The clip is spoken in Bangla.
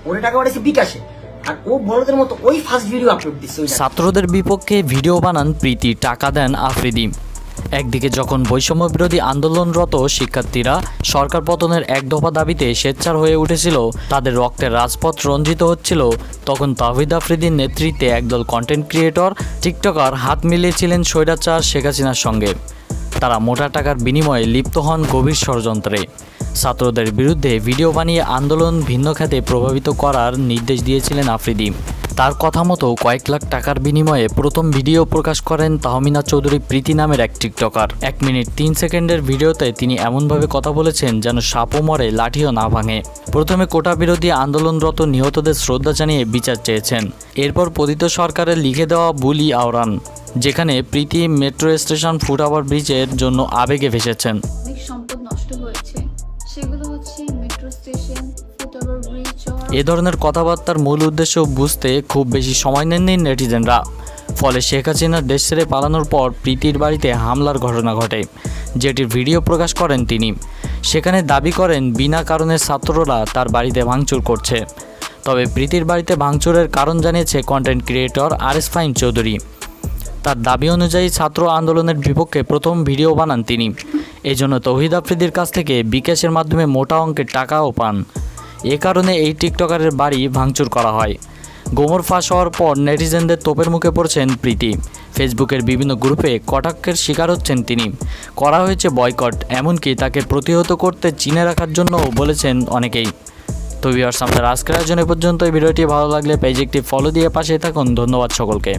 ওর টাকা পাঠাইছে বিকাশে, আর ও বড়দের মতো ওই ফার্স্ট ভিডিও আপলোড দিচ্ছে। ছাত্রদের বিপক্ষে ভিডিও বানান প্রীতি, টাকা দেন আফ্রিদি। একদিকে যখন বৈষম্য বিরোধী আন্দোলনরত শিক্ষার্থীরা সরকার পতনের এক দফা দাবিতে সোচ্চার হয়ে উঠেছিল, তাদের রক্তের রাজপথ রঞ্জিত হচ্ছিল, তখন তাওহিদ আফ্রিদির নেতৃত্বে একদল কন্টেন্ট ক্রিয়েটর, টিকটকার হাত মিলিয়েছিলেন স্বৈরাচার শেখ হাসিনার সঙ্গে। তারা মোটা টাকার বিনিময়ে লিপ্ত হন গভীর ষড়যন্ত্রে। ছাত্রদের বিরুদ্ধে ভিডিও বানিয়ে আন্দোলন ভিন্ন খাতে প্রভাবিত করার নির্দেশ দিয়েছিলেন আফ্রিদি। তার কথা মতো কয়েক লাখ টাকার বিনিময়ে প্রথম ভিডিও প্রকাশ করেন তাহমিনা চৌধুরী প্রীতি নামের এক টিকটকার। 1 মিনিট 3 সেকেন্ডের ভিডিওতে তিনি এমনভাবে কথা বলেছেন যেন সাপও মরে লাঠিও না ভাঙে। প্রথমে কোটা বিরোধী আন্দোলনরত নিহতদের শ্রদ্ধা জানিয়ে বিচার চেয়েছেন। এরপর পতিত সরকারের লিখে দেওয়া বুলি আওরান, যেখানে প্রীতি মেট্রো স্টেশন ফুটওভার ব্রিজের জন্য আবেগে ভেসেছেন। সম্পদ নষ্ট হয়েছে, সেগুলো হচ্ছে মেট্রো স্টেশন, ফুটওভার ব্রিজ। এ ধরনের কথাবার্তার মূল উদ্দেশ্য বুঝতে খুব বেশি সময় নেননি নেটিজেনরা। ফলে শেখ হাসিনার দেশ ছেড়ে পালানোর পর প্রীতির বাড়িতে হামলার ঘটনা ঘটে, যেটির ভিডিও প্রকাশ করেন তিনি। সেখানে দাবি করেন বিনা কারণে ছাত্ররা তার বাড়িতে ভাঙচুর করছে। তবে প্রীতির বাড়িতে ভাঙচুরের কারণ জানিয়েছে কন্টেন্ট ক্রিয়েটর আরিস ফাহিম চৌধুরী। তার দাবি অনুযায়ী ছাত্র আন্দোলনের বিপক্ষে প্রথম ভিডিও বানান তিনি। এজন্য তৌহিদ আফ্রিদির কাছ থেকে বিকাশের মাধ্যমে মোটা অঙ্কের টাকাও পান। এ কারণে এই টিকটকারের বাড়ি ভাঙচুর করা হয়। গোমর ফাঁস হওয়ার পর নেটিজেনদের তোপের মুখে পড়ছেন প্রীতি। ফেসবুকের বিভিন্ন গ্রুপে কটাক্ষের শিকার হচ্ছেন তিনি। করা হয়েছে বয়কট, এমনকি তাকে প্রতিহত করতে চিনে রাখার জন্যও বলেছেন অনেকেই। তো ভিউয়ার্স, আমাদের আজকের আয়োজনে পর্যন্ত। এই ভিডিওটি ভালো লাগলে পেজে একটি ফলো দিয়ে পাশে থাকুন। ধন্যবাদ সকলকে।